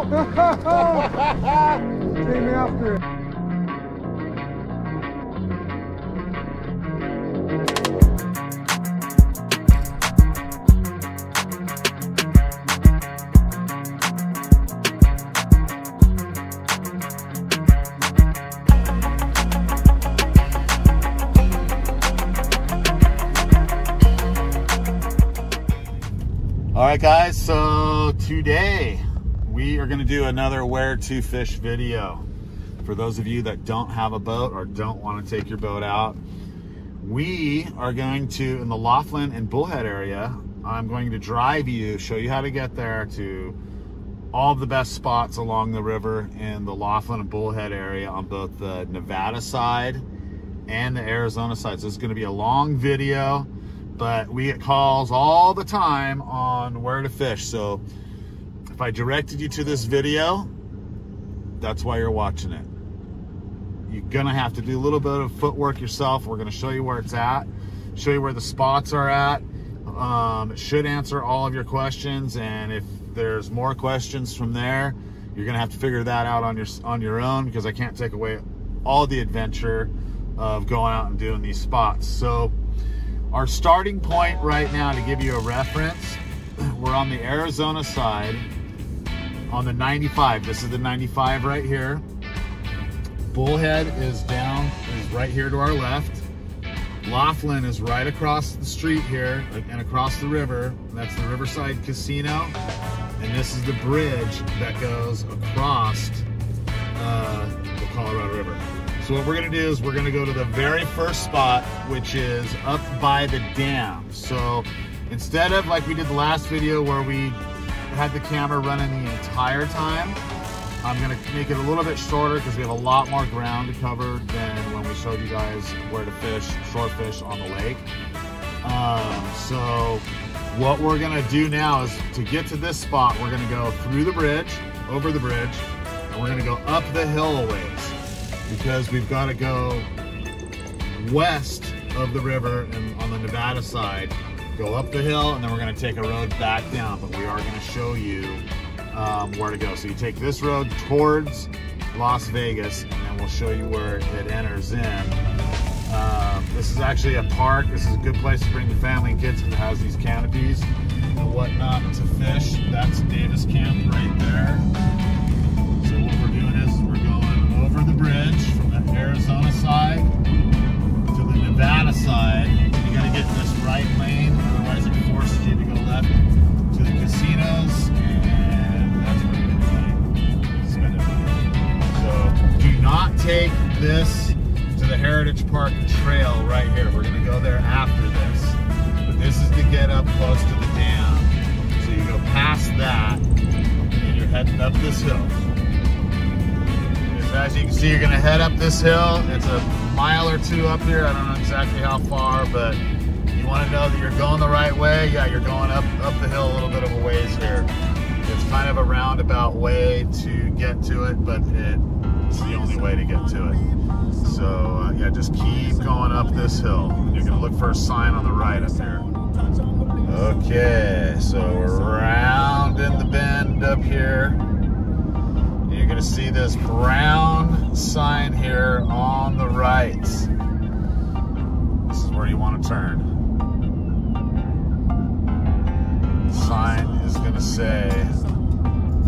Take me after it. All right, guys, so today we are going to do another where to fish video. For those of you that don't have a boat or don't want to take your boat out, we are going to, in the Laughlin and Bullhead area, I'm going to drive you, show you how to get there to all of the best spots along the river in the Laughlin and Bullhead area on both the Nevada side and the Arizona side. So this is going to be a long video, but we get calls all the time on where to fish. So if I directed you to this video, that's why you're watching it. You're gonna have to do a little bit of footwork yourself. We're gonna show you where it's at, show you where the spots are at. It should answer all of your questions, and if there's more questions from there, you're gonna have to figure that out on your own, because I can't take away all the adventure of going out and doing these spots. So our starting point right now, to give you a reference, we're on the Arizona side on the 95. This is the 95 right here. Bullhead is right here to our left. Laughlin is right across the street here and across the river. That's the Riverside Casino. And this is the bridge that goes across the Colorado River. So what we're gonna do is we're gonna go to the very first spot, which is up by the dam. So instead of like we did the last video where we had the camera running the entire time, I'm gonna make it a little bit shorter because we have a lot more ground to cover than when we showed you guys where to fish, shore fish on the lake. So what we're gonna do now is, to get to this spot, we're gonna go through the bridge, over the bridge, and we're gonna go up the hill a ways, because we've got to go west of the river and on the Nevada side, go up the hill, and then we're going to take a road back down. But we are going to show you where to go. So you take this road towards Las Vegas, and then we'll show you where it enters in. This is actually a park. This is a good place to bring the family and kids, because it has these canopies and whatnot to fish. That's Davis Camp right there. So what we're doing is we're going over the bridge from the Arizona side to the Nevada side. You got to get in this right lane, otherwise it forces you to go left to the casinos, and that's where you're going to spend it. So do not take this to the Heritage Park Trail right here. We're going to go there after this, but this is to get up close to the dam. So you go past that, and you're heading up this hill. As you can see, you're going to head up this hill. It's a mile or two up here. I don't know exactly how far, but you want to know that you're going the right way. Yeah, you're going up the hill a little bit of a ways here. It's kind of a roundabout way to get to it, but it's the only way to get to it. So yeah, just keep going up this hill. You're going to look for a sign on the right up there. Okay, so we're rounding the bend up here. You're going to see this brown sign here on the right. This is where you want to turn. The sign is going to say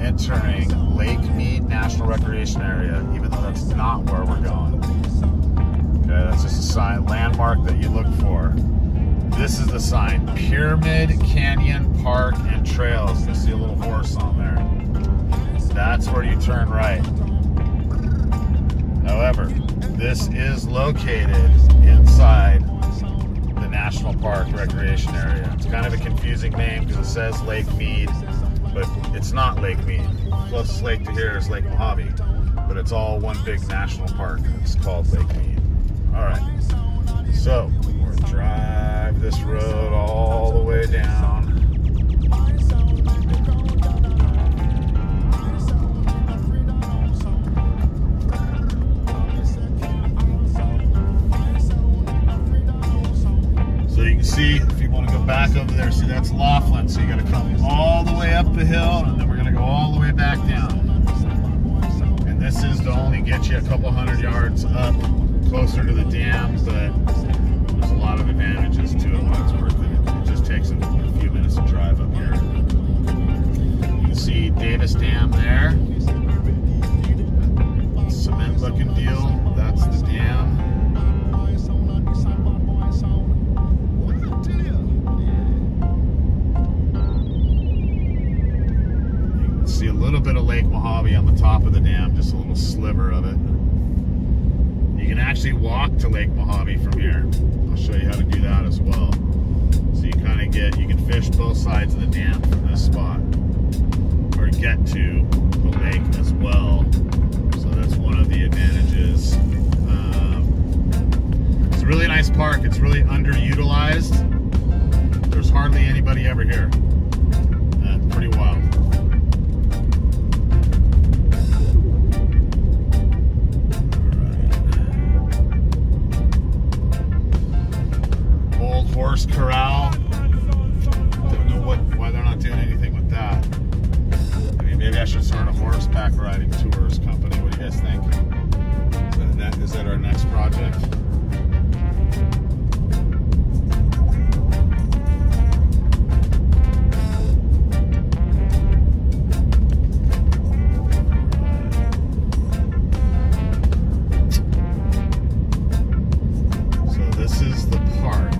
entering Lake Mead National Recreation Area, even though that's not where we're going. Okay, that's just a sign, landmark that you look for. This is the sign, Pyramid Canyon Park and Trails. You see a little horse on there. That's where you turn right. However, this is located inside the National Park Recreation Area. It's kind of a confusing name because it says Lake Mead, but it's not Lake Mead. The closest lake to here is Lake Mojave, but it's all one big national park. It's called Lake Mead. All right, so we're gonna drive this road all the way down. See, if you want to go back over there, see that's Laughlin, so you got to come all the way up the hill, and then we're going to go all the way back down. this is to only get you a couple 100 yards up closer to the dam, but there's a lot of advantages to it when it's worth it. It just takes a few minutes to drive up here. You can see Davis Dam there. Cement looking deal. That's the dam. See a little bit of Lake Mojave on the top of the dam, just a little sliver of it. You can actually walk to Lake Mojave from here. I'll show you how to do that as well. So you kind of you can fish both sides of the dam from this spot, or get to the lake as well. So that's one of the advantages. It's a really nice park. It's really underutilized. There's hardly anybody ever here. Pretty wild. Horse corral. Don't know why they're not doing anything with that. I mean, maybe I should start a horseback riding tours company. What do you guys think? Is that our next project? So this is the park.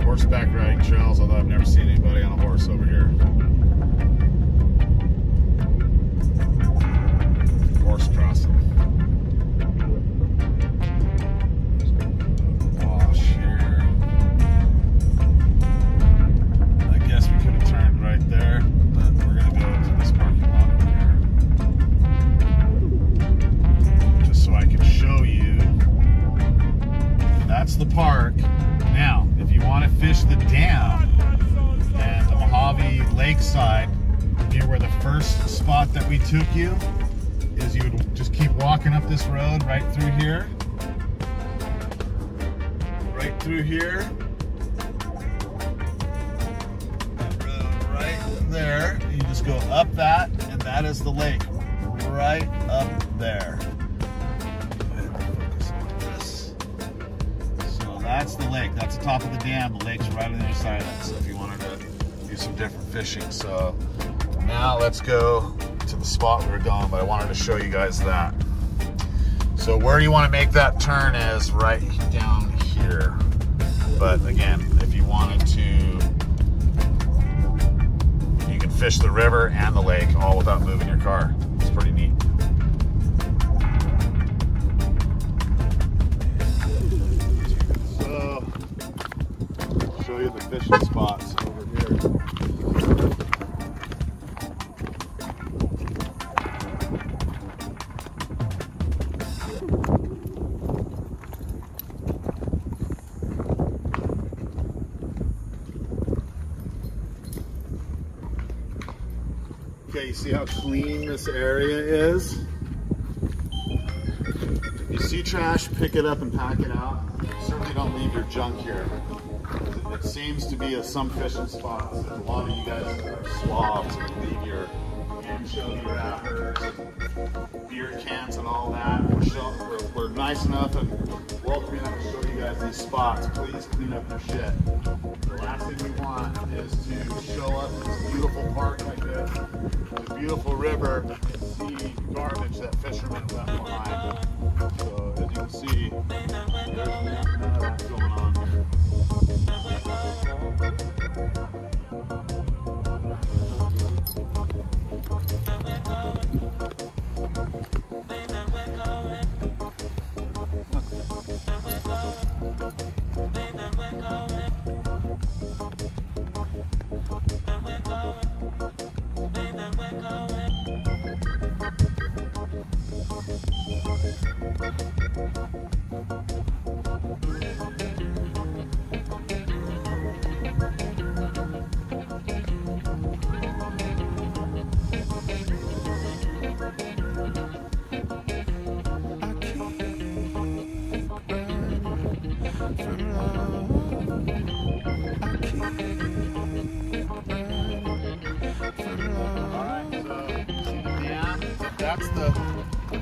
Horseback riding trails, although I've never seen anybody on a horse over here. Horse crossing. Wash here. I guess we could have turned right there, but we're going to go to this parking lot over here. Just so I can show you. That's the park. Now, if you want to fish the dam and the Mojave Lakeside, near where the first spot that we took you is, you would just keep walking up this road right through here. Right through here. That road right there. You just go up that, and that is the lake. Right up there. That's the lake. That's the top of the dam. The lake's right on the other side of that. So if you wanted to do some different fishing. So now let's go to the spot we were going, but I wanted to show you guys that. So where you want to make that turn is right down here. But again, if you wanted to, you can fish the river and the lake all without moving your car. It's pretty neat. Show you the fishing spots over here. Okay, you see how clean this area is? If you see trash, pick it up and pack it out. Certainly don't leave your junk here. It seems to be some fishing spots. A lot of you guys are slobs and leave your anchovy wrappers, beer cans and all that. We're nice enough and welcoming enough to show you guys these spots. Please clean up your shit. The last thing we want is to show up in this beautiful park like this, a beautiful river, and see garbage that fishermen left behind. So as you can see, there's none of that going on here. that's the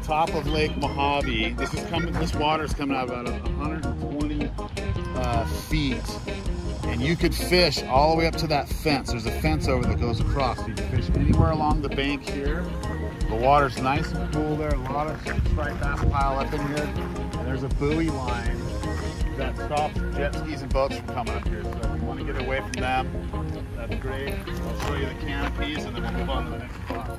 top of Lake Mojave. This water is coming out about 120 feet, and you could fish all the way up to that fence. There's a fence over that goes across. So you can fish anywhere along the bank here. The water's nice and cool there. A lot of striped bass pile up in here, and there's a buoy line that stops jet skis and boats from coming up here. So if you want to get away from them, that's great. I'll show you the canopies, and then we'll move on to the next spot.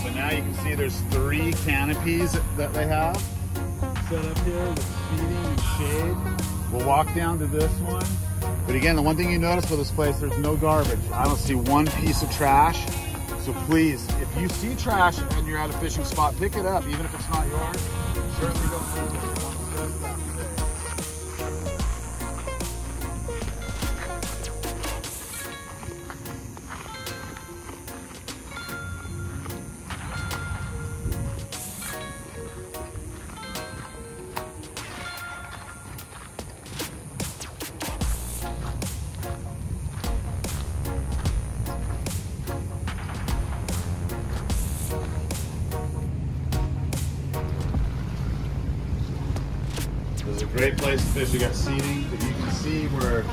So now you can see there's 3 canopies that they have set up here with seating and shade. We'll walk down to this one. But again, the one thing you notice with this place, there's no garbage. I don't see one piece of trash. So please, if you see trash and you're at a fishing spot, pick it up, even if it's not yours. Certainly don't move it. It's a great place to fish. You got seating, but you can see where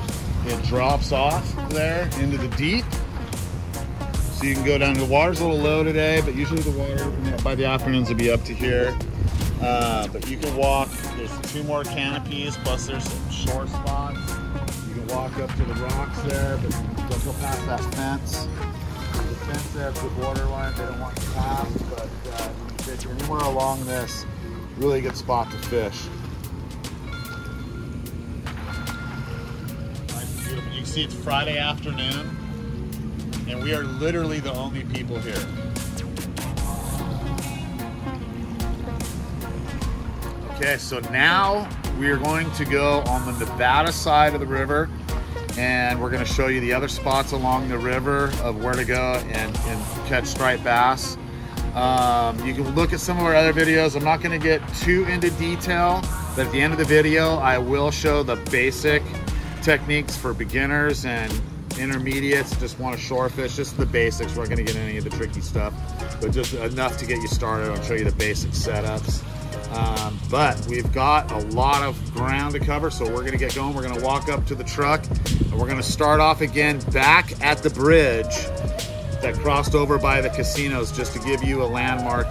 it drops off there into the deep. So you can go down. The water's a little low today, but usually the water by the afternoons will be up to here. But you can walk. There's 2 more canopies, plus there's some shore spots. You can walk up to the rocks there, but don't go past that fence. There's a fence there, it's the borderline. They don't want to pass, but you can fish anywhere along this. Really good spot to fish. You can see it's Friday afternoon, and we are literally the only people here. Okay, so now we are going to go on the Nevada side of the river, and we're going to show you the other spots along the river of where to go and catch striped bass. You can look at some of our other videos. I'm not going to get too into detail, but at the end of the video, I will show the basic techniques for beginners and intermediates. Just want to shore fish, just the basics. We're not going to get any of the tricky stuff, but just enough to get you started. I'll show you the basic setups. But we've got a lot of ground to cover, so we're going to get going. We're going to walk up to the truck, and we're going to start off again back at the bridge that crossed over by the casinos, just to give you a landmark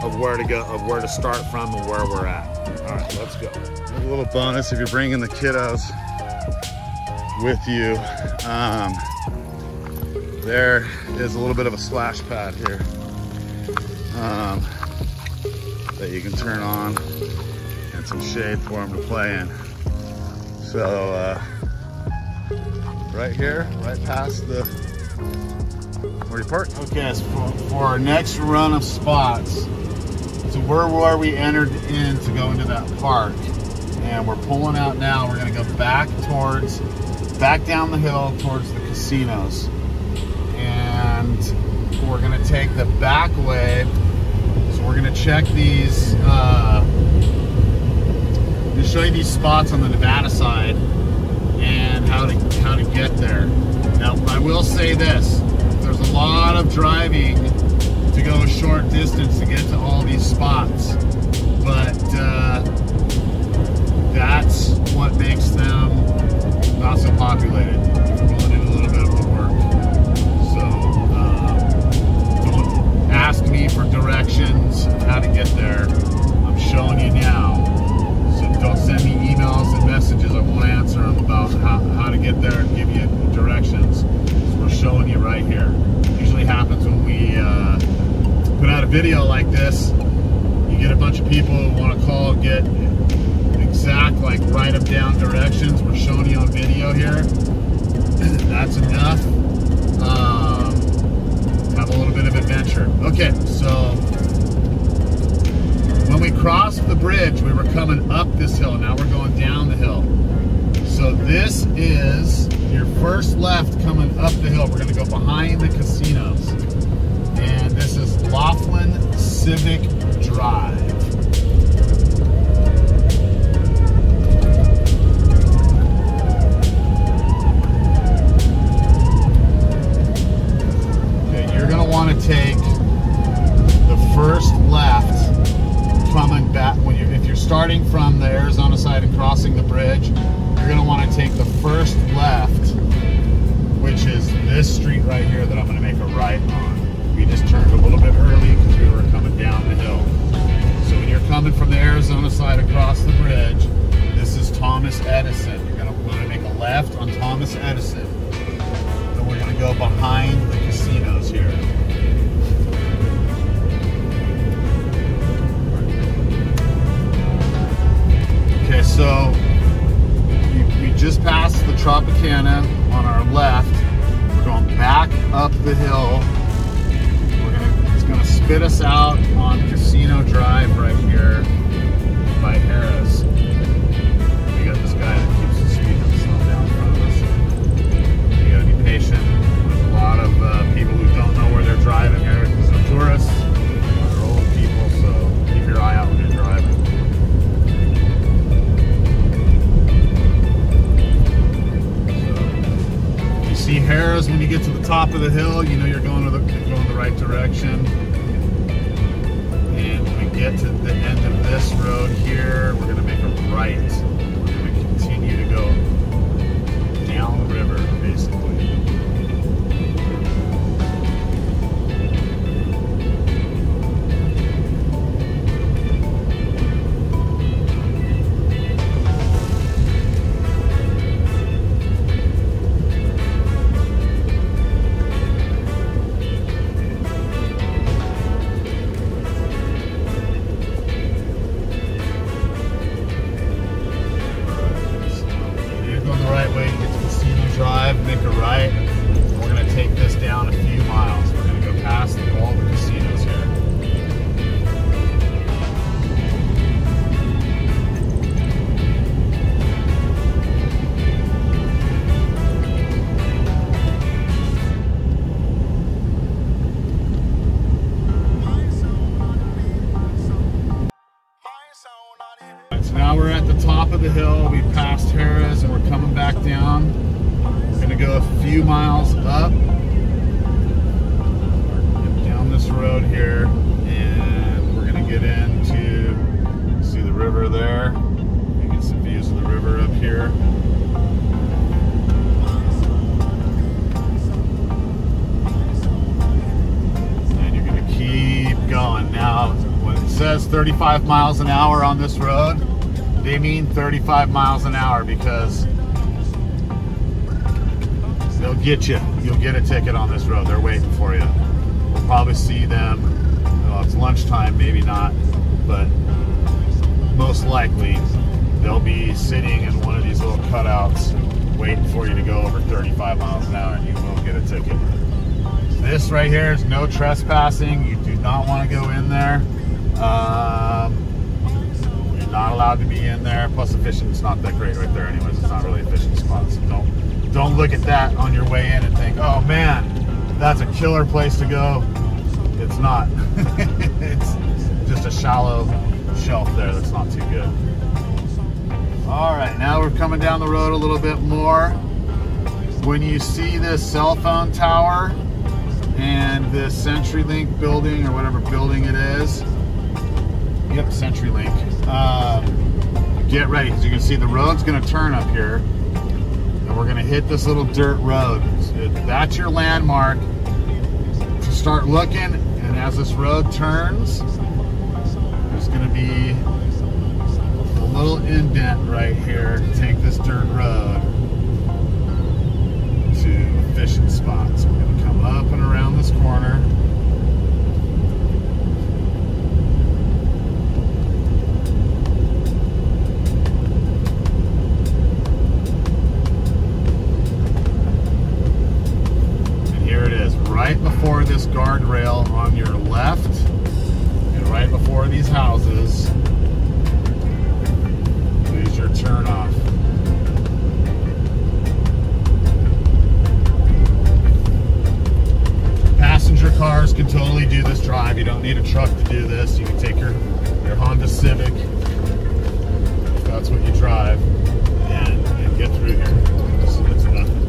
of where to go, of where to start from and where we're at. All right, let's go. A little bonus if you're bringing the kiddos with you. There is a little bit of a splash pad here that you can turn on, and some shade for them to play in. So right here, right past the where you park. Okay, so for our next run of spots, so we're where we entered in to go into that park, and we're pulling out now. We're going to go back down the hill towards the casinos, and we're going to take the back way. So we're going to check these. To show you these spots on the Nevada side and how to get there. Now, I will say this: there's a lot of driving to go a short distance to get to all these spots, but that's what makes them not so populated. We're willing to do a little bit of the work. So don't ask me for directions of how to get there. I'm showing you now. So don't send me emails and messages. I won't answer them about how to get there and give you directions. So we're showing you right here. It usually happens when we put out a video like this. You get a bunch of people who want to call, get exact, like, write them down directions. We're showing you on video here. That's enough. Have a little bit of adventure. Okay, so when we crossed the bridge, we were coming up this hill. Now we're going down the hill. So this is your first left coming up the hill. We're going to go behind the casinos. And this is Laughlin Civic Drive. Okay, you're going to want to take the first left coming back. If you're starting from the Arizona side and crossing the bridge, you're going to want to take the first left, which is this street right here that I'm going to make a right on. We just turned a little bit early because we were coming down the hill. So when you're coming from the Arizona side across the bridge, this is Thomas Edison. You're going to want to make a left on Thomas Edison. Then we're going to go behind the casinos here. Okay, so we just passed the Tropicana on our left. We're going back up the hill. It's gonna spit us out on Casino Drive right here by Harris. We got this guy that keeps the speed limit slowing down in front of us. You gotta be patient. There's a lot of people who don't know where they're driving here because they're tourists. They're old people, so keep your eye out when you're driving. See Harris when you get to the top of the hill, you know you're going the right direction. And when we get to the end of this road here, we're going to make a right. We're going to continue to go down the river, basically. Make a right. We're going to take this down a few miles. We're going to go past all the casinos here. Right, so now we're at the top of the hill. We passed Harris and we're coming back down. Going to go a few miles up down this road here, and we're going to get into, see the river there. You get some views of the river up here. And you're going to keep going. Now, when it says 35 miles an hour on this road, they mean 35 miles an hour because they'll get you. You'll get a ticket on this road. They're waiting for you. We'll probably see them. Well, it's lunchtime, maybe not, but most likely they'll be sitting in one of these little cutouts waiting for you to go over 35 miles an hour and you will get a ticket. This right here is no trespassing. You do not want to go in there. You're not allowed to be in there. Plus the fishing's not that great right there anyways. It's not really a fishing spot, so don't look at that on your way in and think, oh man, that's a killer place to go. It's not. It's just a shallow shelf there that's not too good. All right, now we're coming down the road a little bit more. When you see this cell phone tower and this CenturyLink building or whatever building it is, yep, CenturyLink, get ready because you can see the road's going to turn up here. And we're going to hit this little dirt road. That's your landmark to start looking. And as this road turns, there's going to be a little indent right here to take this dirt road to a fishing spot. So we're going to come up and around this corner. don't need a truck to do this. You can take your Honda Civic, if that's what you drive, and get through here. It's nothing.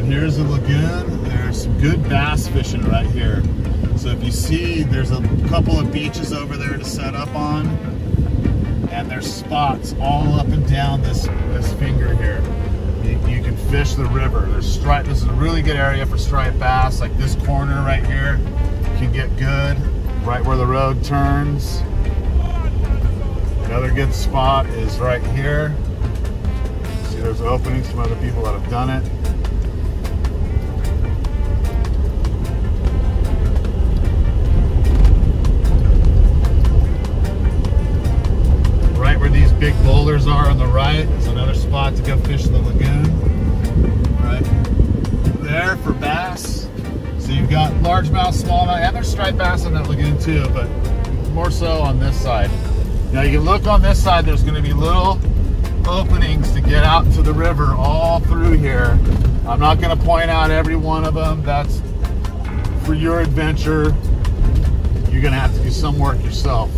Here's a lagoon. There's some good bass fishing right here. So if you see, there's a couple of beaches over there to set up on, and there's spots all up and down this finger here. You can fish the river. This is a really good area for striped bass. Like this corner right here, you can get good right where the road turns. Another good spot is right here. See, there's openings from other people that have done it. Right where these big boulders are on the right is another spot to go fish the lagoon. Right there for bass. So you've got largemouth, smallmouth, and there's striped bass in that lagoon too, but more so on this side. Now you can look on this side, there's going to be little openings to get out to the river all through here. I'm not going to point out every one of them. That's for your adventure. You're going to have to do some work yourself.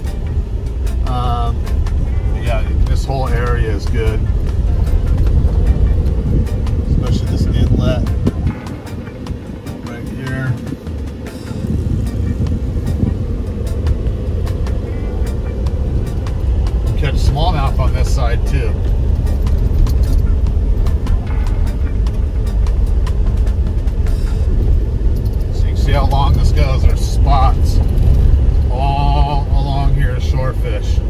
Yeah, this whole area is good, especially this inlet right here. Catch smallmouth on this side too. So you can see how long this goes. There's spots all along here to shore fish.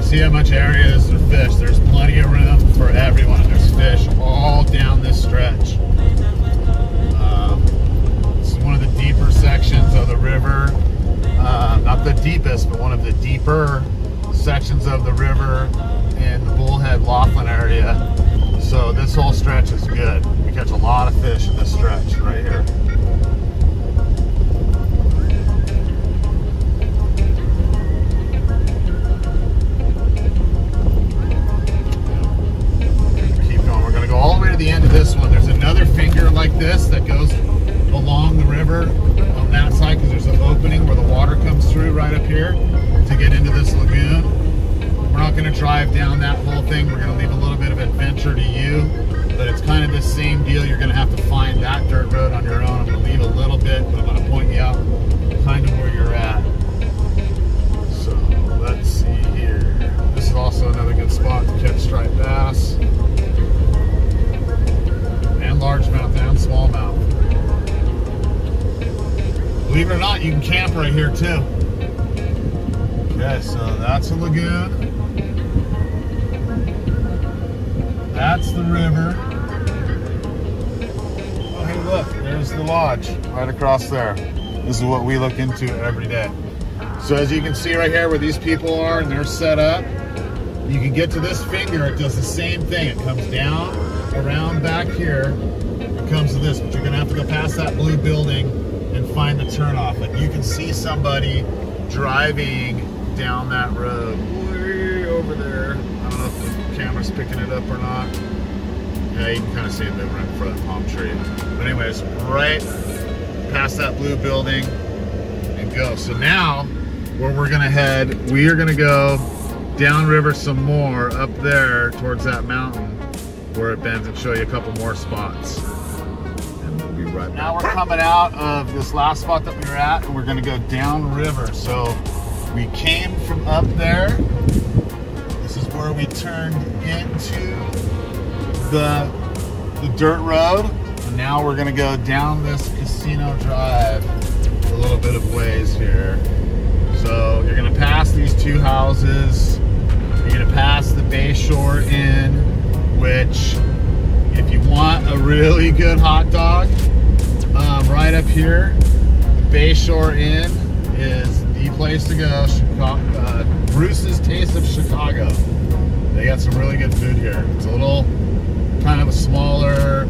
See how much area is for fish. There's plenty of room for everyone. There's fish all down this stretch. It's one of the deeper sections of the river. Not the deepest, but one of the deeper sections of the river in the Bullhead, Laughlin area. So this whole stretch is good. We catch a lot of fish in this stretch right here. The end of this one, there's another finger like this that goes along the river on that side, because there's an opening where the water comes through right up here to get into this lagoon. We're not going to drive down that whole thing. We're going to leave a little bit of adventure to you, but it's kind of the same deal. You're going to have to find that dirt road on your own. I'm going to leave a little bit, but I'm going to point you out kind of where you're at. So let's see here. This is also another good spot to catch striped bass. Largemouth and smallmouth. Believe it or not, you can camp right here too. Okay, so that's a lagoon. That's the river. Oh, hey, look, there's the lodge right across there. This is what we look into every day. So as you can see right here where these people are and they're set up, you can get to this finger. It does the same thing. It comes down around back here. It comes to this, but you're gonna have to go past that blue building and find the turnoff. Like you can see somebody driving down that road way over there. I don't know if the camera camera's picking it up or not. Yeah, you can kind of see it right in front of that palm tree. But anyways, right past that blue building and go. So now, where we're gonna head, we are gonna go downriver some more up there towards that mountain where it bends and show you a couple more spots. And we'll be right back. Now we're coming out of this last spot that we were at, and we're gonna go downriver. So we came from up there. This is where we turned into the dirt road. And now we're gonna go down this Casino Drive a little bit of ways here. So you're gonna pass these two houses. You're gonna pass the Bayshore Inn, which if you want a really good hot dog, right up here, the Bayshore Inn is the place to go. Bruce's Taste of Chicago. They got some really good food here. It's a little kind of a smaller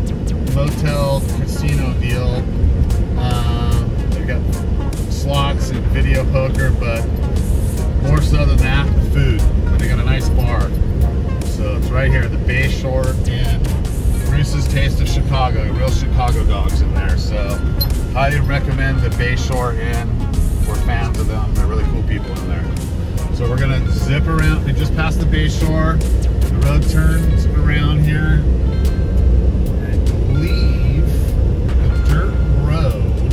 motel casino deal. They've got slots and video poker, but more so than that, the food. And they got a nice bar. So it's right here, the Bayshore Inn. Bruce's Taste of Chicago. Real Chicago dogs in there. So highly recommend the Bayshore Inn. We're fans of them. They're really cool people in there. So we're gonna zip around. We just passed the Bayshore. The road turns around here. I believe the dirt road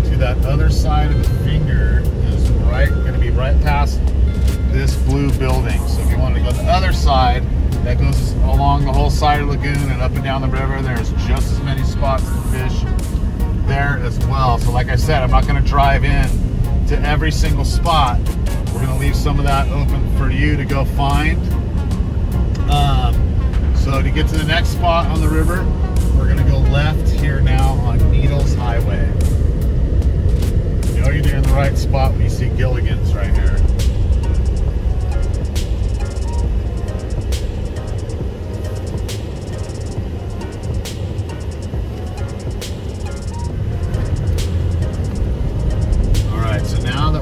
to that other side of the finger is gonna be right past this blue building. So if you want to go to the other side, that goes along the whole side of the lagoon and up and down the river. There's just as many spots to fish there as well. So like I said, I'm not going to drive in to every single spot. We're going to leave some of that open for you to go find. So to get to the next spot on the river, we're going to go left here now on Needles Highway. You know you're in the right spot when you see Gilligan's right here.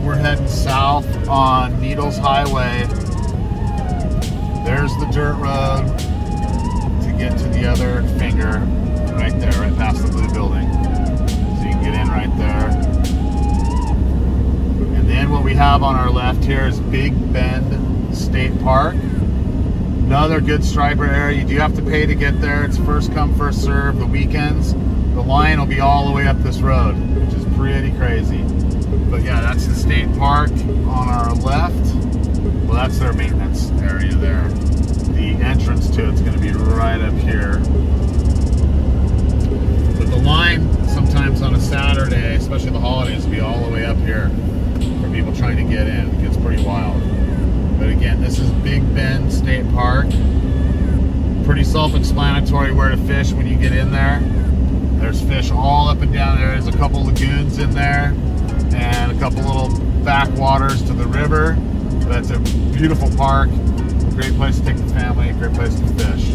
We're heading south on Needles Highway. There's the dirt road to get to the other finger right there, right past the blue building. So you can get in right there. And then what we have on our left here is Big Bend State Park. Another good striper area. You do have to pay to get there. It's first come, first serve. The weekends, the line will be all the way up this road, which is pretty crazy. But yeah, that's the state park on our left. Well, that's their maintenance area there. The entrance to it's going to be right up here. But the line sometimes on a Saturday, especially the holidays, will be all the way up here for people trying to get in. It gets pretty wild. But again, this is Big Bend State Park. Pretty self-explanatory where to fish when you get in there. There's fish all up and down there. There's a couple lagoons in there and a couple little backwaters to the river. But it's a beautiful park. Great place to take the family, great place to fish.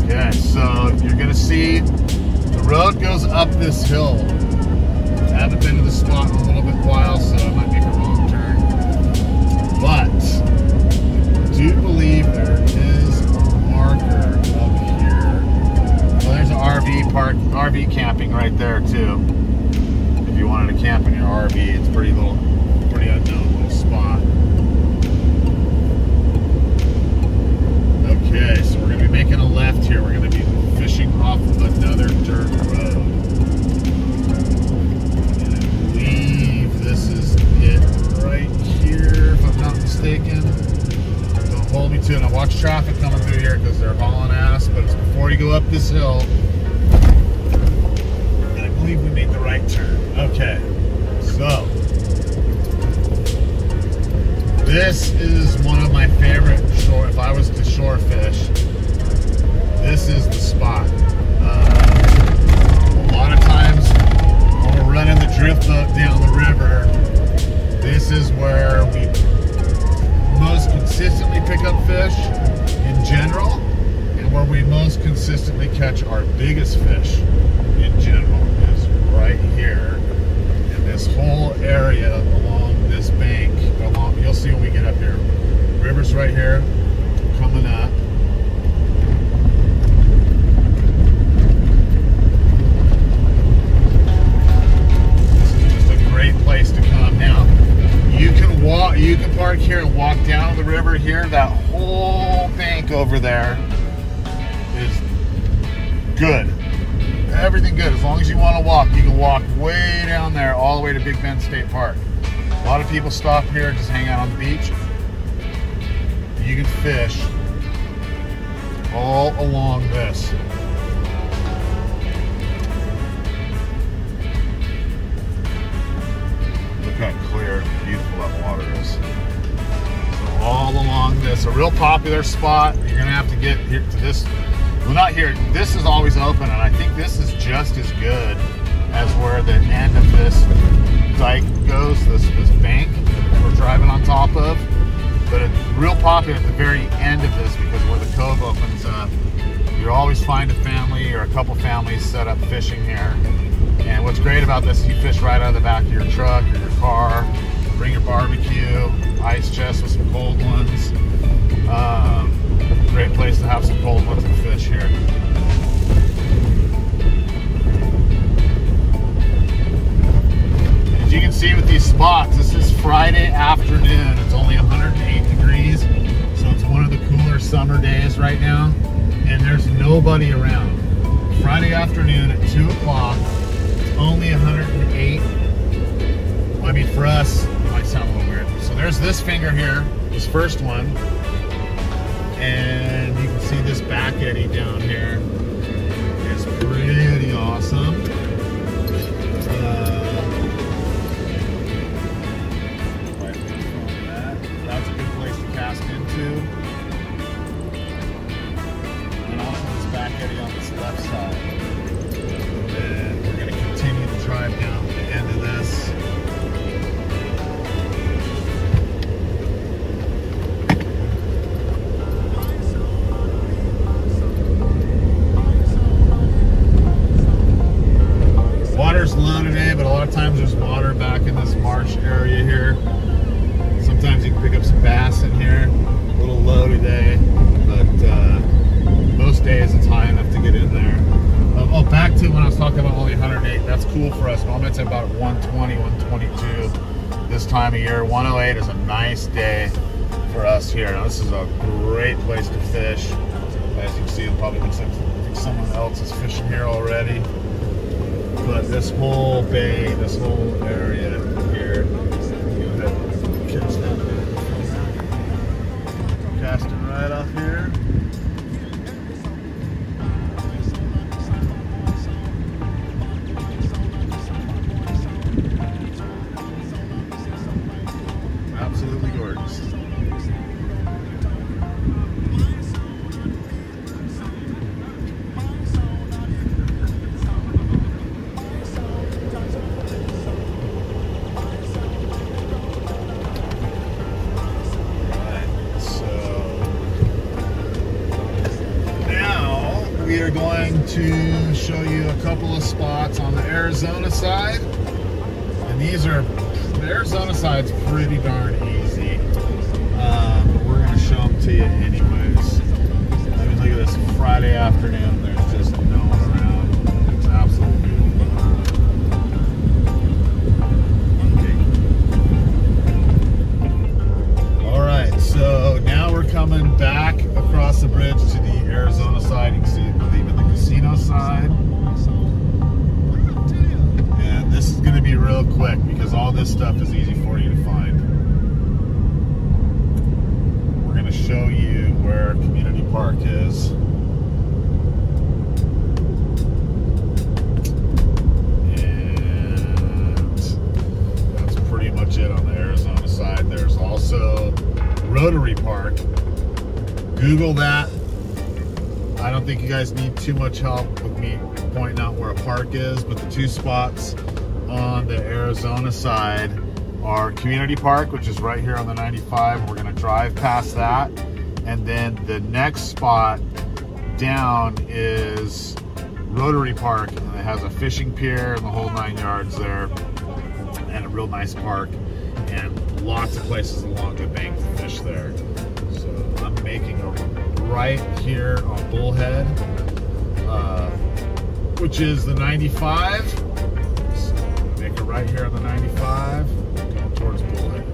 Okay, so you're gonna see the road goes up this hill. I haven't been to the spot in a little bit while, so I might make a wrong turn. But I do believe there is a marker up here. Well, there's an RV park, RV camping right there too. If you wanted to camp in your RV, it's pretty unknown little spot. Okay, so we're going to be making a left here. We're going to be fishing off of another dirt road. And I believe this is it right here, if I'm not mistaken. Don't hold me to it. I watch traffic coming through here because they're hauling ass, but it's before you go up this hill. And I believe we made the right turn. Okay, so this is one of my favorite shore. If I was to shore fish, this is the spot. A lot of times when we're running the drift boat down the river, this is where we most consistently pick up fish in general, and where we most consistently catch our biggest fish in general is right here in this whole area along this bank. You'll see when we get up here. River's right here, coming up. over here, that whole bank over there is good. Everything good. As long as you want to walk, you can walk way down there all the way to Big Bend State Park. A lot of people stop here and just hang out on the beach. You can fish all along this. Look how clear and beautiful that water is. So all along this, a real popular spot. You're gonna have to get here to this. Well, not here. This is always open, and I think this is just as good as where the end of this dike goes, this bank that we're driving on top of. But it's real popular at the very end of this because where the cove opens up, you'll always find a family or a couple families set up fishing here. And what's great about this is you fish right out of the back of your truck or your car, bring your barbecue, ice chest with some cold ones. Great place to have some cold ones and fish here. As you can see with these spots, this is Friday afternoon. It's only 108 degrees, so it's one of the cooler summer days right now, and there's nobody around. Friday afternoon at 2 o'clock, it's only 108. Well, I mean, for us, it might sound a little weird. So there's this finger here, this first one, and you can see this back eddy down here. It's pretty awesome. That's a good place to cast into. And also this back eddy on this left side. And then we're going to continue to drive down to the end of this. Water's low today, but a lot of times there's water back in this marsh area here. Sometimes you can pick up some bass in here. A little low today, but most days it's high enough to get in there. Oh, back to when I was talking about only 108. That's cool for us. Normally it's about 120, 122 this time of year. 108 is a nice day for us here. Now, this is a great place to fish. As you can see, it probably looks like someone else is fishing here already. But this whole bay, this whole area here, catch that. Casting right off here. Absolutely gorgeous. We are going to show you a couple of spots on the Arizona side, and the Arizona side's pretty darn easy. We're going to show them to you anyways. I mean, look at this Friday afternoon. There's just no one around. It's absolutely beautiful. All right, so now we're coming back across the bridge to the Arizona side. You can see even the casino side. And this is going to be real quick because all this stuff is easy for you to find. We're going to show you where Community Park is. And that's pretty much it on the Arizona side. There's also Rotary Park. Google that. I don't think you guys need too much help with me pointing out where a park is, but the two spots on the Arizona side are Community Park, which is right here on the 95. We're going to drive past that. And then the next spot down is Rotary Park, and it has a fishing pier and the whole 9 yards there, and a real nice park, and lots of places along the bank to fish there. So I'm making a right here on Bullhead, which is the 95. So make it right here on the 95, going towards Bullhead.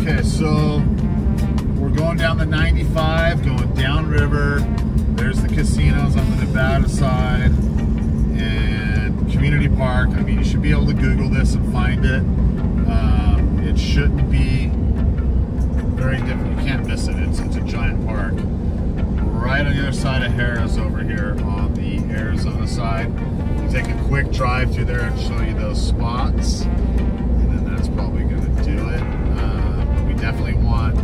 Okay, so we're going down the 95, going downriver. There's the casinos on the Nevada side and community park. I mean, you should be able to Google this and find it. It shouldn't be very difficult. You can't miss it. It's a giant park. Right on the other side of Harrah's over here on the Arizona side. We'll take a quick drive through there and show you those spots. And then that's probably going to do it. We definitely want,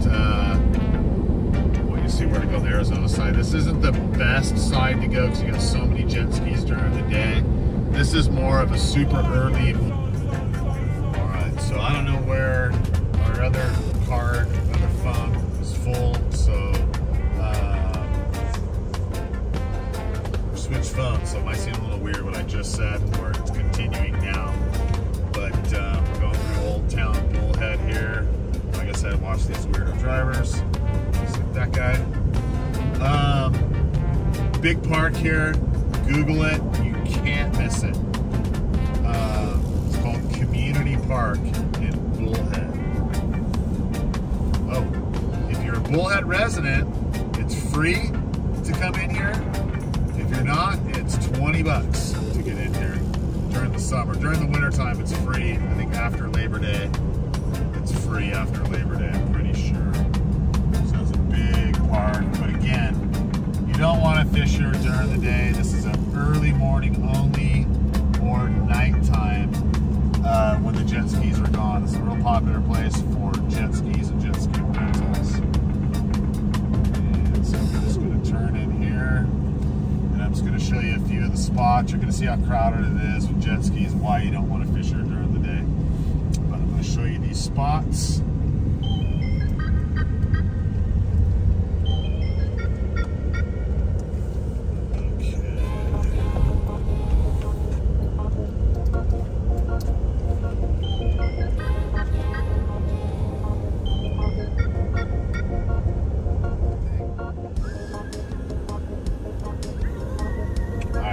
well, you see where to go on the Arizona side. This isn't the best side to go because you got so many jet skis during the day. This is more of a super early. Alright, so I don't know where our other card, other phone is full, so switch phones, so it might seem a little weird what I just said, where it's continuing now. But we're going through Old Town Bullhead here. Like I said, watch these weirdo drivers. Just like that guy. Big park here. Google it. You can't miss it. It's called Community Park in Bullhead. Oh, if you're a Bullhead resident, it's free to come in here. If you're not, it's 20 bucks to get in here during the summer. During the winter time, it's free. I think after Labor Day, it's free after Labor Day, I'm pretty sure. So it's a big park. But again, you don't want to fish here during the day. This is an early morning only or nighttime when the jet skis are gone. It's a real popular place for jet skis and jet ski rentals. And so we're just going to turn in here. I'm just going to show you a few of the spots. You're going to see how crowded it is with jet skis and why you don't want to fish here during the day. But I'm going to show you these spots.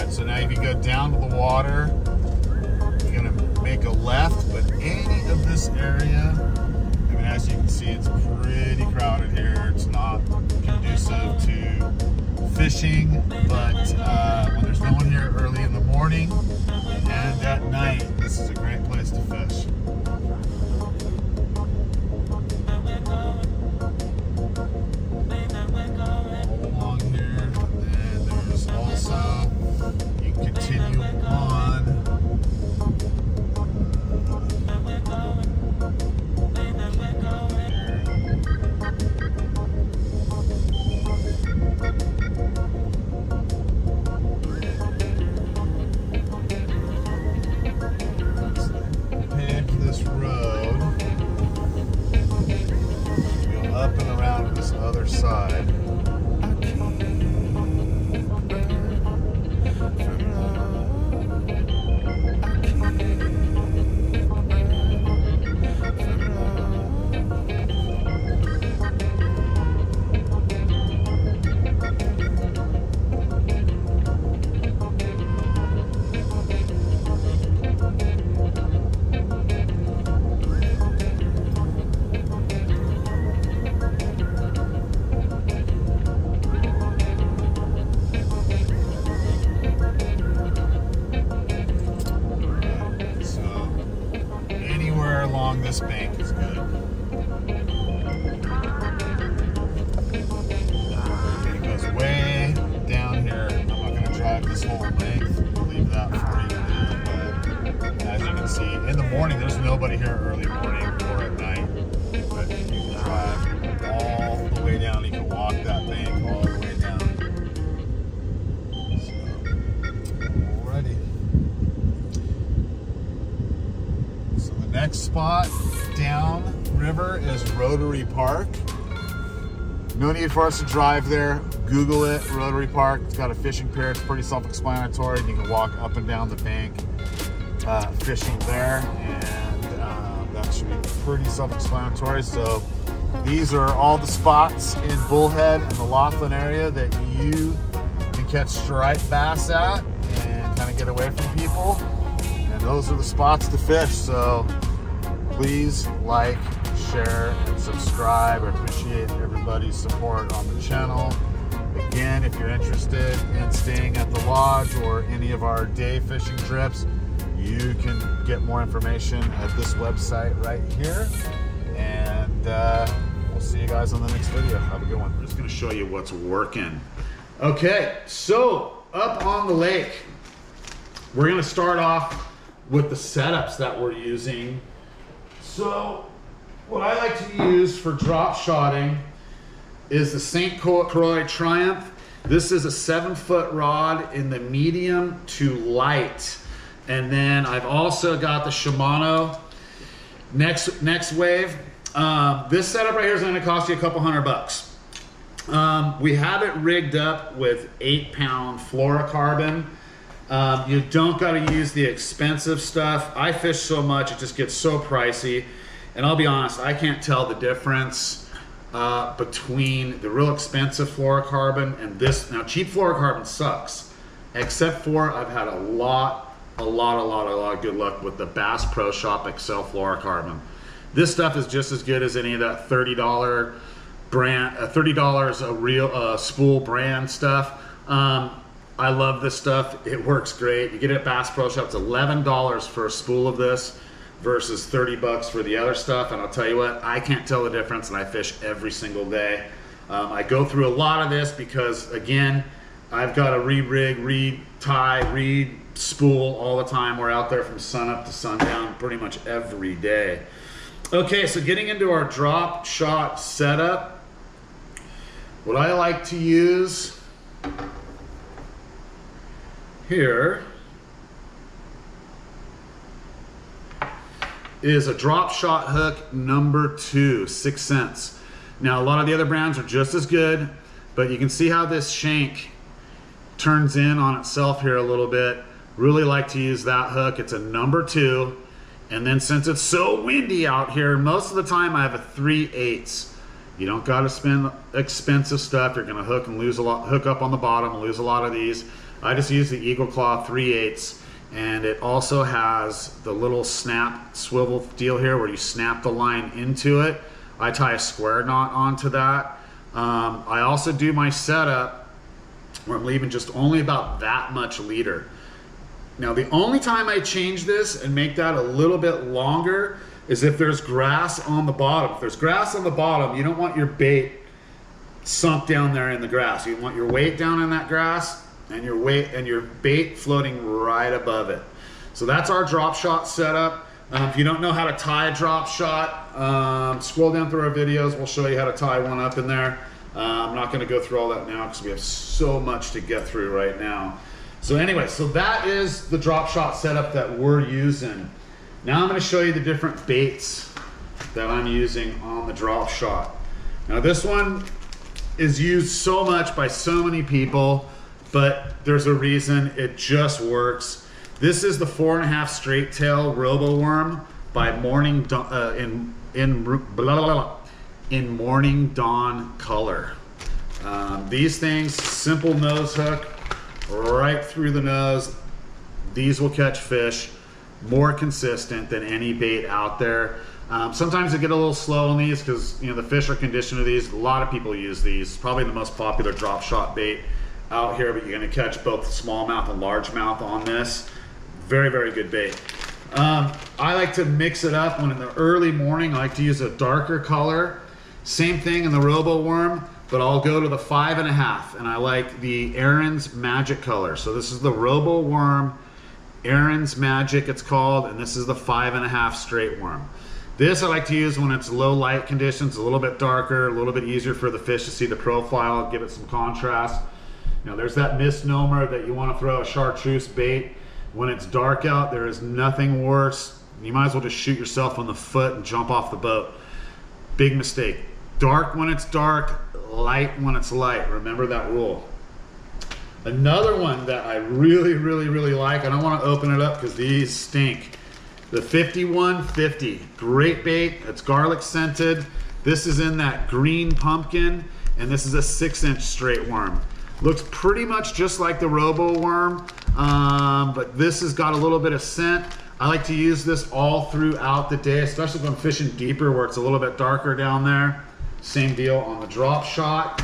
So now you can go down to the water. You're going to make a left, but any of this area, I mean, as you can see, it's pretty crowded here. It's not conducive to fishing, but when there's no one here early in the morning and at night, this is a great place to fish. All along here, and there's also continue on. Pick this road. Go up and around to this other side. Along this bank is good. It goes way down here. I'm not going to drive this whole length. I'll leave that for you to do. But as you can see, in the morning, there's nobody here early morning or at night. But you can drive all the way down. You can walk that bank all the way down. So, alrighty. So the next spot down river is Rotary Park. No need for us to drive there. Google it, Rotary Park. It's got a fishing pier. It's pretty self-explanatory. You can walk up and down the bank fishing there, and that should be pretty self-explanatory. So these are all the spots in Bullhead and the Laughlin area that you can catch striped bass at and kind of get away from people. And those are the spots to fish. So please like, share, and subscribe. I appreciate everybody's support on the channel. Again, if you're interested in staying at the lodge or any of our day fishing trips, you can get more information at this website right here. And we'll see you guys on the next video. Have a good one. I'm just going to show you what's working. Okay, so up on the lake, we're going to start off with the setups that we're using. So what I like to use for drop shotting is the St. Croix Triumph. This is a 7-foot rod in the medium to light. And then I've also got the Shimano Next Wave. This setup right here is going to cost you a couple $100. We have it rigged up with 8-pound fluorocarbon. You don't got to use the expensive stuff. I fish so much, it just gets so pricey. And I'll be honest, I can't tell the difference between the real expensive fluorocarbon and this. Now, cheap fluorocarbon sucks, except for I've had a lot of good luck with the Bass Pro Shop Excel fluorocarbon. This stuff is just as good as any of that $30 brand, $30 a real spool brand stuff. I love this stuff. It works great. You get it at Bass Pro Shop. It's $11 for a spool of this versus 30 bucks for the other stuff. And I'll tell you what, I can't tell the difference, and I fish every single day. I go through a lot of this because, again, I've got to re-rig, re-tie, re-spool all the time. We're out there from sun up to sundown pretty much every day. Okay, so getting into our drop shot setup, what I like to use here is a drop shot hook number 2, 6 cents. Now, a lot of the other brands are just as good, but you can see how this shank turns in on itself here a little bit. Really like to use that hook. It's a number 2. And then since it's so windy out here, most of the time I have a 3/8. You don't got to spend expensive stuff. You're going to hook and lose a lot, hook up on the bottom and lose a lot of these. I just use the Eagle Claw 3/8. And it also has the little snap swivel deal here where you snap the line into it. I tie a square knot onto that. I also do my setup where I'm leaving just only about that much leader. Now, the only time I change this and make that a little bit longer is if there's grass on the bottom. If there's grass on the bottom, you don't want your bait sunk down there in the grass. You want your weight down in that grass and your weight and your bait floating right above it. So that's our drop shot setup. If you don't know how to tie a drop shot, scroll down through our videos. We'll show you how to tie one up in there. I'm not going to go through all that now because we have so much to get through right now. So anyway, so that is the drop shot setup that we're using. Now I'm going to show you the different baits that I'm using on the drop shot. Now this one is used so much by so many people, but there's a reason. It just works. This is the 4.5 straight tail robo worm by Morning Dawn Color. These things, simple nose hook, right through the nose. These will catch fish more consistent than any bait out there. Sometimes they get a little slow on these because, you know, the fish are conditioned to these. A lot of people use these. Probably the most popular drop shot bait out here, but you're going to catch both smallmouth and largemouth on this. Very, very good bait. I like to mix it up when in the early morning. I like to use a darker color. Same thing in the robo worm, but I'll go to the 5.5, and I like the Aaron's Magic color. So this is the robo worm, Aaron's Magic it's called, and this is the 5.5 straight worm. This I like to use when it's low light conditions, a little bit darker, a little bit easier for the fish to see the profile, give it some contrast. Now there's that misnomer that you want to throw a chartreuse bait when it's dark out. There is nothing worse. You might as well just shoot yourself on the foot and jump off the boat. Big mistake. Dark when it's dark, light when it's light. Remember that rule. Another one that I really like, I don't want to open it up because these stink. The 5150, great bait. It's garlic scented. This is in that green pumpkin, and this is a 6-inch straight worm. Looks pretty much just like the robo worm, but this has got a little bit of scent. I like to use this all throughout the day, especially when I'm fishing deeper where it's a little bit darker down there. Same deal on the drop shot.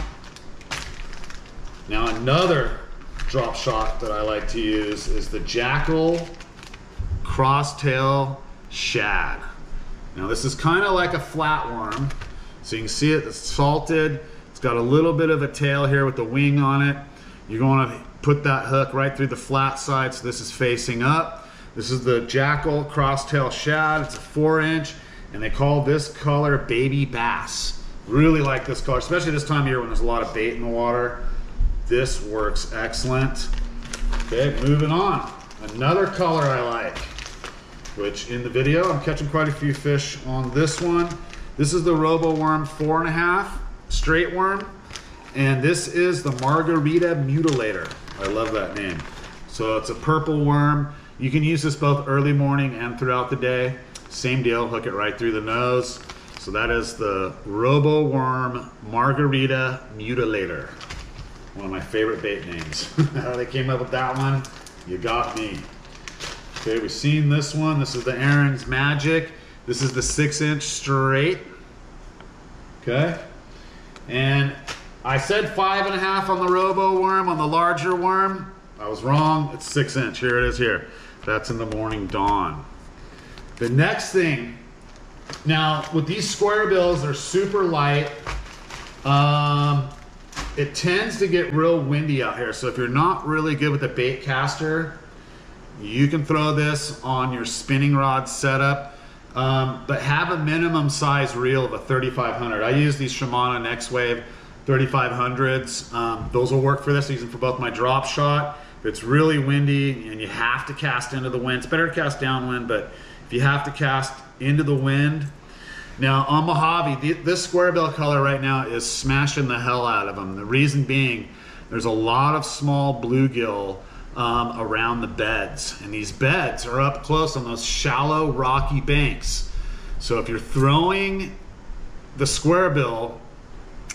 Now another drop shot that I like to use is the Jackal Crosstail Shad. Now this is kind of like a flatworm. So you can see it, it's salted. It's got a little bit of a tail here with the wing on it. You're going to put that hook right through the flat side, so this is facing up. This is the Jackal Crosstail Shad. It's a 4-inch, and they call this color Baby Bass. Really like this color, especially this time of year when there's a lot of bait in the water. This works excellent. Okay, moving on. Another color I like, which in the video, I'm catching quite a few fish on this one. This is the Robo Worm 4.5 straight worm, and this is the Margarita Mutilator. I love that name. So it's a purple worm. You can use this both early morning and throughout the day. Same deal, hook it right through the nose. So that is the Robo Worm Margarita Mutilator. One of my favorite bait names. How they came up with that one, you got me. Okay, we've seen this one. This is the Aaron's Magic. This is the 6-inch straight. Okay, and I said 5.5 on the Robo Worm, on the larger worm. I was wrong, it's 6-inch. Here it is here. That's in the Morning Dawn. The next thing, now with these square bills, they're super light. It tends to get real windy out here. So if you're not really good with a bait caster, you can throw this on your spinning rod setup. But have a minimum size reel of a 3500. I use these Shimano Next Wave 3500s. Those will work for this. I use them for both my drop shot. If it's really windy and you have to cast into the wind, it's better to cast downwind, but if you have to cast into the wind. Now on Mojave, this square bill color right now is smashing the hell out of them. The reason being, there's a lot of small bluegill around the beds, and these beds are up close on those shallow rocky banks. So if you're throwing the square bill,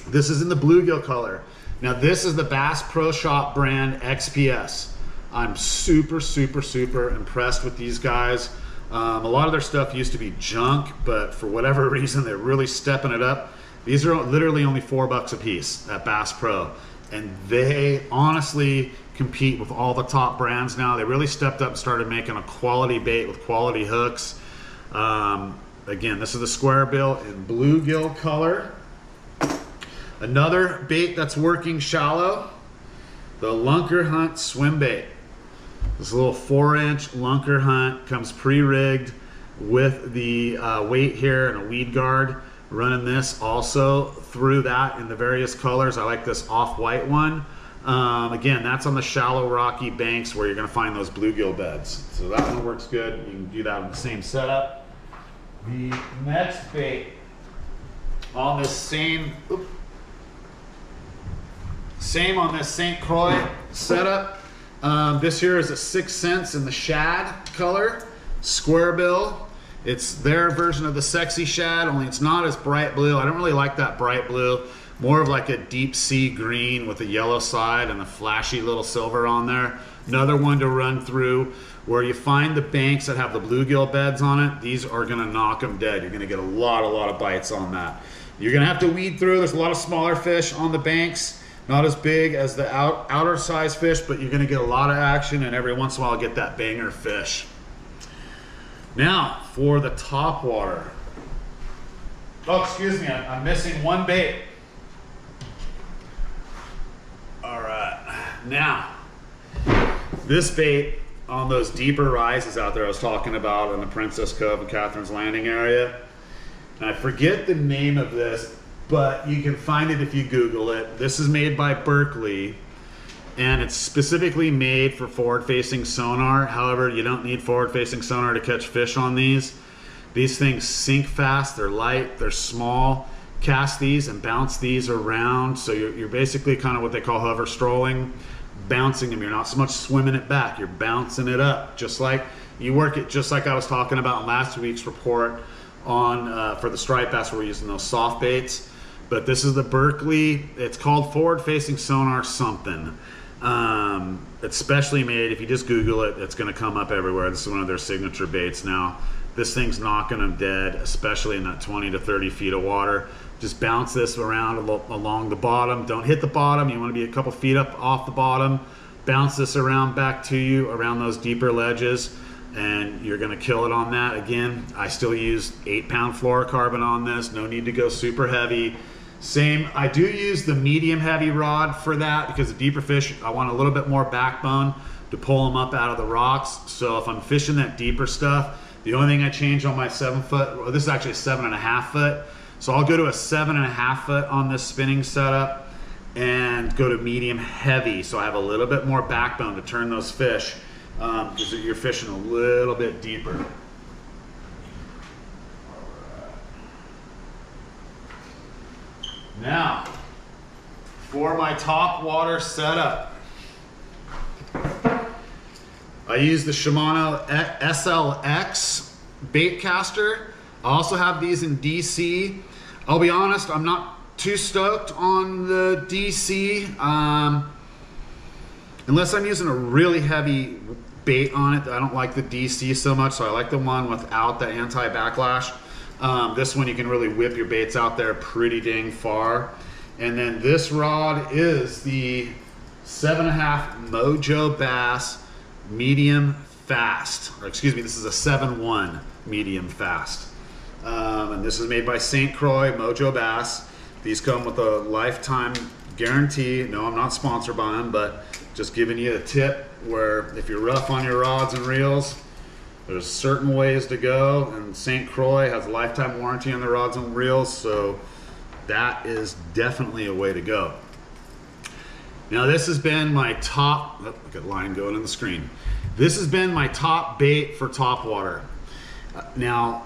this is in the bluegill color. Now this is the Bass Pro Shop brand XPS. I'm super impressed with these guys. A lot of their stuff used to be junk, but for whatever reason they're really stepping it up. These are literally only $4 a piece at Bass Pro, and they honestly compete with all the top brands now. They really stepped up and started making a quality bait with quality hooks. Again, this is the square bill in bluegill color. Another bait that's working shallow, the Lunker Hunt swim bait. This little 4-inch Lunker Hunt comes pre-rigged with the weight here and a weed guard. Running this also through that in the various colors. I like this off-white one. Again, that's on the shallow rocky banks where you're gonna find those bluegill beds. So that one works good. You can do that on the same setup. The next bait on this same on this St. Croix setup. This here is a 6 cents in the shad color, square bill. It's their version of the sexy shad, only it's not as bright blue. I don't really like that bright blue. More of like a deep sea green with a yellow side and a flashy little silver on there. Another one to run through. Where you find the banks that have the bluegill beds on it, these are gonna knock them dead. You're gonna get a lot of bites on that. You're gonna have to weed through. There's a lot of smaller fish on the banks. Not as big as the outer size fish, but you're gonna get a lot of action, and every once in a while get that banger fish. Now, for the top water. Oh, excuse me, I'm missing one bait. All right, now, this bait on those deeper rises out there I was talking about in the Princess Cove and Catherine's Landing area. And I forget the name of this, but you can find it if you Google it. This is made by Berkley, and it's specifically made for forward-facing sonar. However, you don't need forward-facing sonar to catch fish on these. These things sink fast, they're light, they're small. Cast these and bounce these around, so you're basically kind of what they call hover strolling, bouncing them. You're not so much swimming it back, you're bouncing it up. Just like you work it, just like I was talking about in last week's report on for the striped bass, we're using those soft baits. But this is the Berkley, it's called forward facing sonar something. It's specially made. If you just Google it, it's going to come up everywhere. This is one of their signature baits. Now, this thing's knocking them dead, especially in that 20 to 30 feet of water. Just bounce this around along the bottom. Don't hit the bottom. You want to be a couple feet up off the bottom. Bounce this around back to you around those deeper ledges, and you're going to kill it on that. Again, I still use 8-pound fluorocarbon on this. No need to go super heavy. Same, I do use the medium heavy rod for that because the deeper fish, I want a little bit more backbone to pull them up out of the rocks. So if I'm fishing that deeper stuff, the only thing I change on my 7-foot, well, this is actually a 7.5 foot. So I'll go to a 7.5 foot on this spinning setup and go to medium heavy. So I have a little bit more backbone to turn those fish because you're fishing a little bit deeper. Now, for my top water setup, I use the Shimano SLX bait caster. I also have these in DC. I'll be honest, I'm not too stoked on the DC. Unless I'm using a really heavy bait on it, I don't like the DC so much, so I like the one without the anti-backlash. This one you can really whip your baits out there pretty dang far. And then this rod is the 7.5 Mojo Bass medium fast, or excuse me, this is a 7.1 medium fast. And this is made by St. Croix Mojo Bass. These come with a lifetime guarantee. No, I'm not sponsored by them, but just giving you a tip where if you're rough on your rods and reels, there's certain ways to go, and St. Croix has a lifetime warranty on the rods and reels, so that is definitely a way to go. Now this has been my top, oh, I got line going on the screen. This has been my top bait for topwater. Now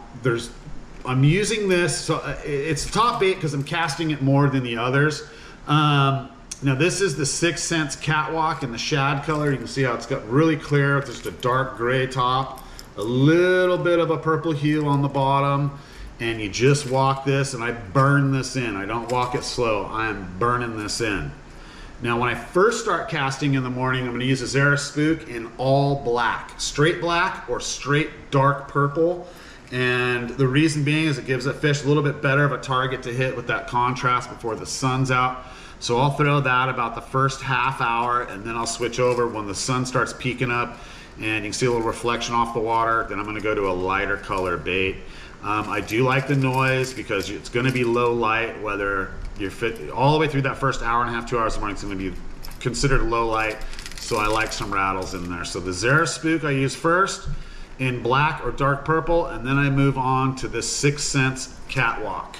I'm using this, so it's top bait because I'm casting it more than the others. Now this is the 6 Sense Catwalk in the shad color. You can see how it's got really clear, just a dark gray top, a little bit of a purple hue on the bottom, and you just walk this, and I burn this in. I don't walk it slow, I am burning this in. Now when I first start casting in the morning, I'm gonna use a Zara Spook in all black, straight black or straight dark purple. And the reason being is it gives a fish a little bit better of a target to hit with that contrast before the sun's out. So I'll throw that about the first half hour, and then I'll switch over when the sun starts peeking up and you can see a little reflection off the water. Then I'm gonna go to a lighter color bait. I do like the noise because it's gonna be low light, whether you're fit all the way through that first hour and a half, 2 hours of the morning, it's gonna be considered low light. So I like some rattles in there. So the Zara Spook I use first in black or dark purple, and then I move on to the 6 Sense Catwalk.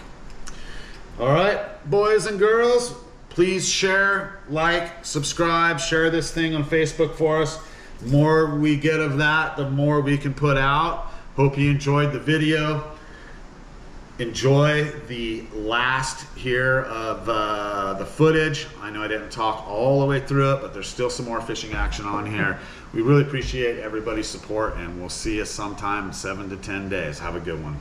All right, boys and girls, please share, like, subscribe, share this thing on Facebook for us. The more we get of that, the more we can put out. Hope you enjoyed the video. Enjoy the last here of the footage. I know I didn't talk all the way through it, but there's still some more fishing action on here. We really appreciate everybody's support, and we'll see you sometime in 7 to 10 days. Have a good one.